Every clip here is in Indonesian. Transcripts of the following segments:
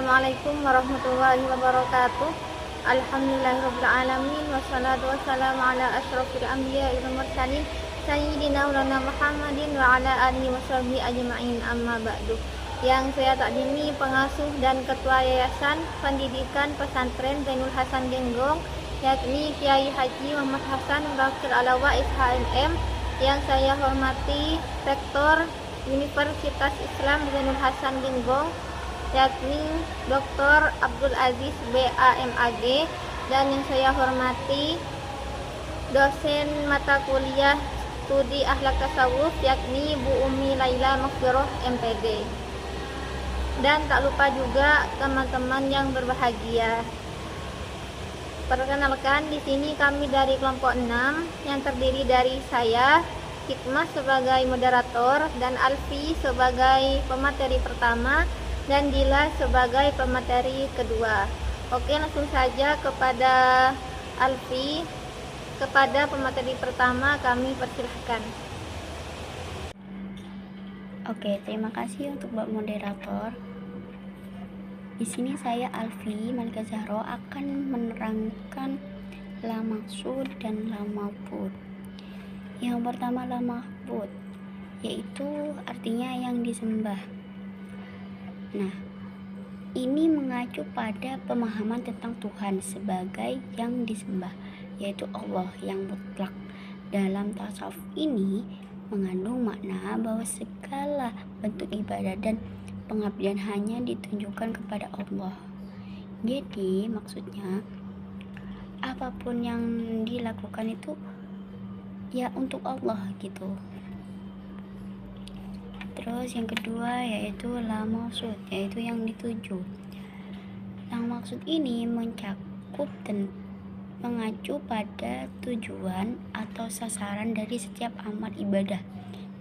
Assalamualaikum warahmatullahi wabarakatuh. Alhamdulillahirrabbilalamin. Wassalatu wassalamu ala asyrafil anbiya wal mursalin Sayyidina Maulana Muhammadin wa ala alihi washabihi ajma'in, amma ba'du. Yang saya takdimi pengasuh dan ketua Yayasan Pendidikan Pesantren Zainul Hasan Genggong, yakni Kiai Haji Muhammad Hasan Bakir Alawa SHMM. Yang saya hormati Rektor Universitas Islam Zainul Hasan Genggong, yakni Dr. Abdul Aziz BAMAG, dan yang saya hormati dosen mata kuliah studi akhlak tasawuf, yakni Bu Umi Laila Maghfirah MPD. Dan tak lupa juga teman-teman yang berbahagia. Perkenalkan, di sini kami dari kelompok 6 yang terdiri dari saya, Hikmah sebagai moderator, dan Alfi sebagai pemateri pertama, dan Dila sebagai pemateri kedua. Oke, langsung saja kepada Alfi. Kepada pemateri pertama kami persilahkan. Oke, terima kasih untuk Mbak Moderator. Di sini saya Alfi Malika Zahro akan menerangkan la maksud dan la ma'bud. Yang pertama la ma'bud, yaitu artinya yang disembah. Nah, ini mengacu pada pemahaman tentang Tuhan sebagai yang disembah, yaitu Allah yang mutlak. Dalam tasawuf ini mengandung makna bahwa segala bentuk ibadah dan pengabdian hanya ditunjukkan kepada Allah. Jadi maksudnya apapun yang dilakukan itu ya untuk Allah gitu. Terus yang kedua yaitu la maksud, yaitu yang dituju. Yang maksud ini mencakup dan mengacu pada tujuan atau sasaran dari setiap amal ibadah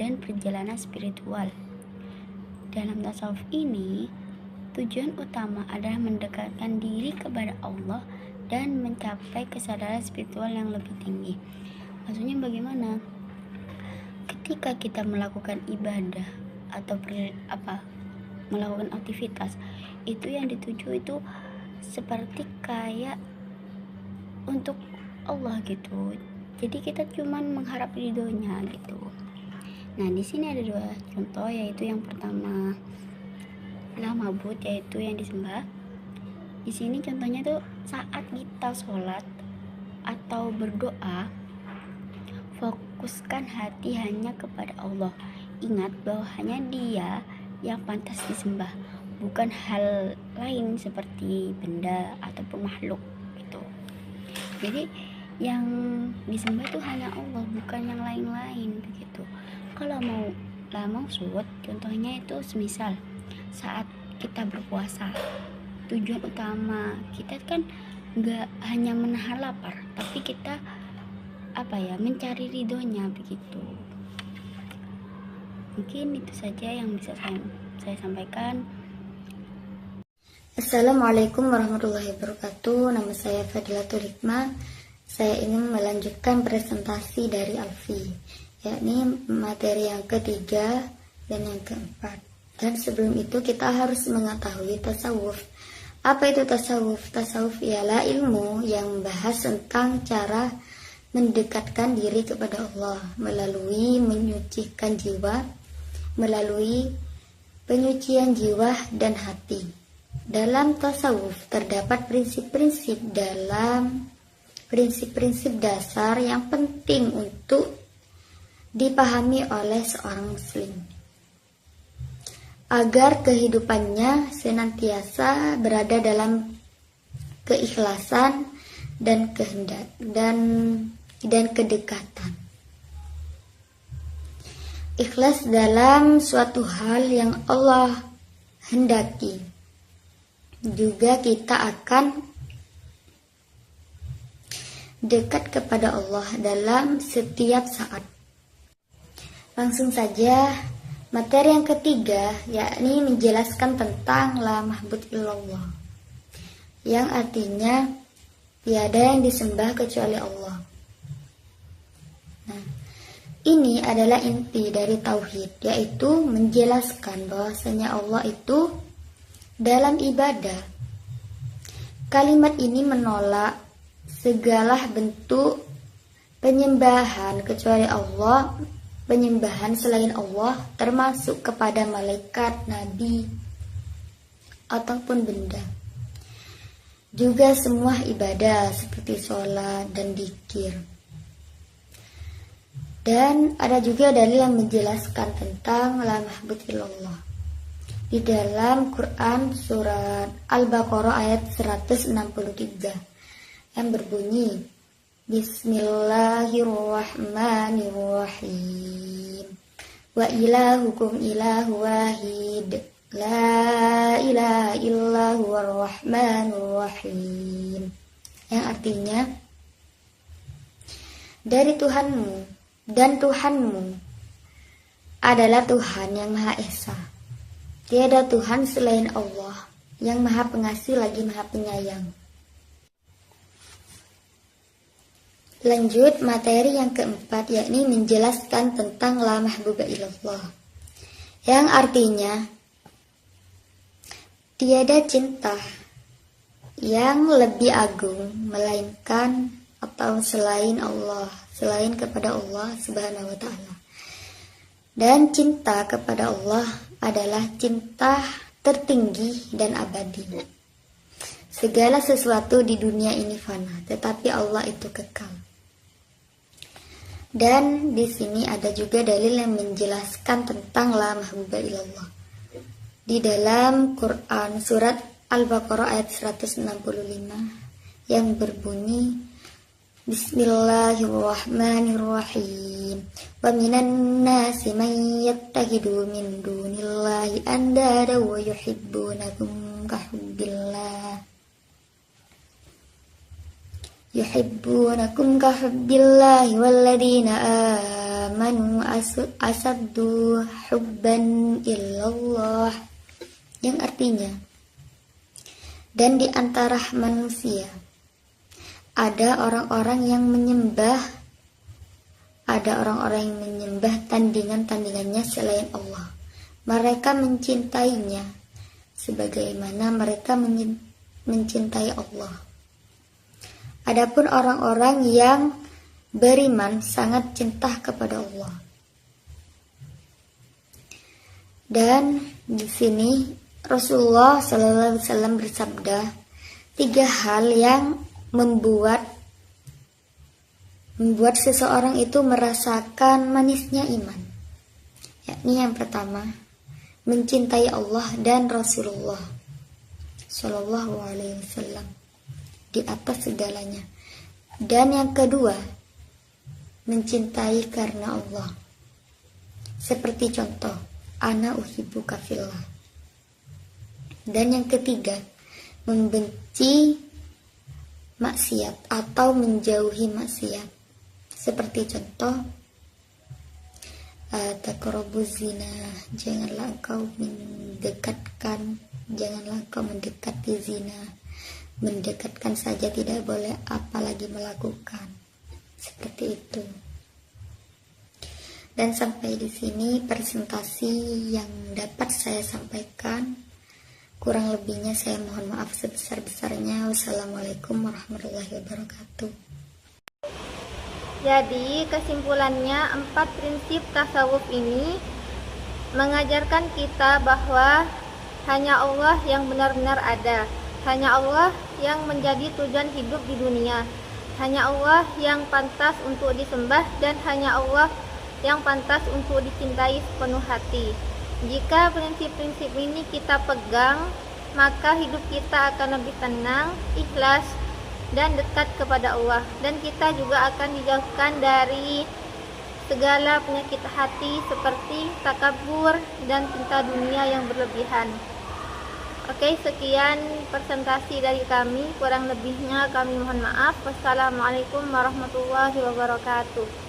dan perjalanan spiritual. Dalam tasawuf ini, tujuan utama adalah mendekatkan diri kepada Allah dan mencapai kesadaran spiritual yang lebih tinggi. Maksudnya bagaimana? Ketika kita melakukan ibadah atau melakukan aktivitas, itu yang dituju itu seperti kayak untuk Allah gitu. Jadi kita cuman mengharap ridhonya gitu. Nah, di sini ada dua contoh, yaitu yang pertama la ma'bud, yaitu yang disembah. Di sini contohnya tuh saat kita sholat atau berdoa, fokuskan hati hanya kepada Allah. Ingat bahwa hanya Dia yang pantas disembah, bukan hal lain seperti benda ataupun makhluk gitu. Jadi yang disembah itu hanya Allah, bukan yang lain-lain begitu. Kalau mau la maksud, contohnya itu semisal saat kita berpuasa, tujuan utama kita kan nggak hanya menahan lapar, tapi kita mencari ridhonya begitu. Mungkin itu saja yang bisa saya sampaikan. Assalamualaikum warahmatullahi wabarakatuh. Nama saya Fadilatul Hikmah. Saya ingin melanjutkan presentasi dari Alfi, yakni materi yang ketiga dan yang keempat. Dan sebelum itu kita harus mengetahui tasawuf. Apa itu tasawuf? Tasawuf ialah ilmu yang membahas tentang cara mendekatkan diri kepada Allah melalui menyucikan jiwa, melalui penyucian jiwa dan hati. Dalam tasawuf terdapat prinsip-prinsip dasar yang penting untuk dipahami oleh seorang muslim agar kehidupannya senantiasa berada dalam keikhlasan dan kehendak dan kedekatan. Ikhlas dalam suatu hal yang Allah hendaki. Juga kita akan dekat kepada Allah dalam setiap saat. Langsung saja, materi yang ketiga yakni menjelaskan tentang la ma'bud illallah, yang artinya tiada yang disembah kecuali Allah. Nah, ini adalah inti dari tauhid, yaitu menjelaskan bahwasanya Allah itu Dalam ibadah, kalimat ini menolak segala bentuk penyembahan kecuali Allah, penyembahan selain Allah, termasuk kepada malaikat, nabi, ataupun benda. Juga semua ibadah seperti sholat dan dzikir. Dan ada juga dalil yang menjelaskan tentang la mahbub illallah. Di dalam Quran surat Al-Baqarah ayat 163 yang berbunyi Bismillahirrahmanirrahim. Wa ilahukum ilahu wahid. La ilaha illa huwar rahmanur rahim. Yang artinya, dari Tuhanmu dan Tuhanmu adalah Tuhan yang Maha Esa. Tiada Tuhan selain Allah, yang Maha Pengasih lagi Maha Penyayang. Lanjut materi yang keempat, yakni menjelaskan tentang la mahbuba ilallah, yang artinya tiada cinta yang lebih agung melainkan atau selain Allah, selain kepada Allah Subhanahu wa ta'ala. Dan cinta kepada Allah adalah cinta tertinggi dan abadi. Segala sesuatu di dunia ini fana, tetapi Allah itu kekal. Dan di sini ada juga dalil yang menjelaskan tentang la mahbuba ilallah. Di dalam Quran surat Al-Baqarah ayat 165 yang berbunyi Bismillahirrahmanirrahim. Wa minan nasi man yattakhidhu min dunillahi andada wa yuhibbunakum kahubbillahi walladzina amanu asaddu hubban illallah, yang artinya, dan di antara manusia ada orang-orang yang menyembah tandingannya selain Allah. Mereka mencintainya sebagaimana mereka mencintai Allah. Adapun orang-orang yang beriman sangat cinta kepada Allah. Dan di sini Rasulullah SAW bersabda, 3 hal yang membuat seseorang itu merasakan manisnya iman. Yakni yang pertama, mencintai Allah dan Rasulullah Shallallahu Alaihi Wasallam di atas segalanya. Dan yang kedua, mencintai karena Allah. Seperti contoh, ana uhibbuka fillah. Dan yang ketiga, membenci maksiat atau menjauhi maksiat. Seperti contoh, taqrabuz zina, janganlah engkau mendekati zina. Mendekatkan saja tidak boleh, apalagi melakukan. Seperti itu. Dan sampai di sini presentasi yang dapat saya sampaikan. Kurang lebihnya saya mohon maaf sebesar-besarnya. Wassalamualaikum warahmatullahi wabarakatuh. Jadi kesimpulannya, 4 prinsip tasawuf ini mengajarkan kita bahwa hanya Allah yang benar-benar ada. Hanya Allah yang menjadi tujuan hidup di dunia. Hanya Allah yang pantas untuk disembah, dan hanya Allah yang pantas untuk dicintai sepenuh hati. Jika prinsip-prinsip ini kita pegang, maka hidup kita akan lebih tenang, ikhlas, dan dekat kepada Allah. Dan kita juga akan dijauhkan dari segala penyakit hati seperti takabur dan cinta dunia yang berlebihan. Oke, sekian presentasi dari kami. Kurang lebihnya kami mohon maaf. Wassalamualaikum warahmatullahi wabarakatuh.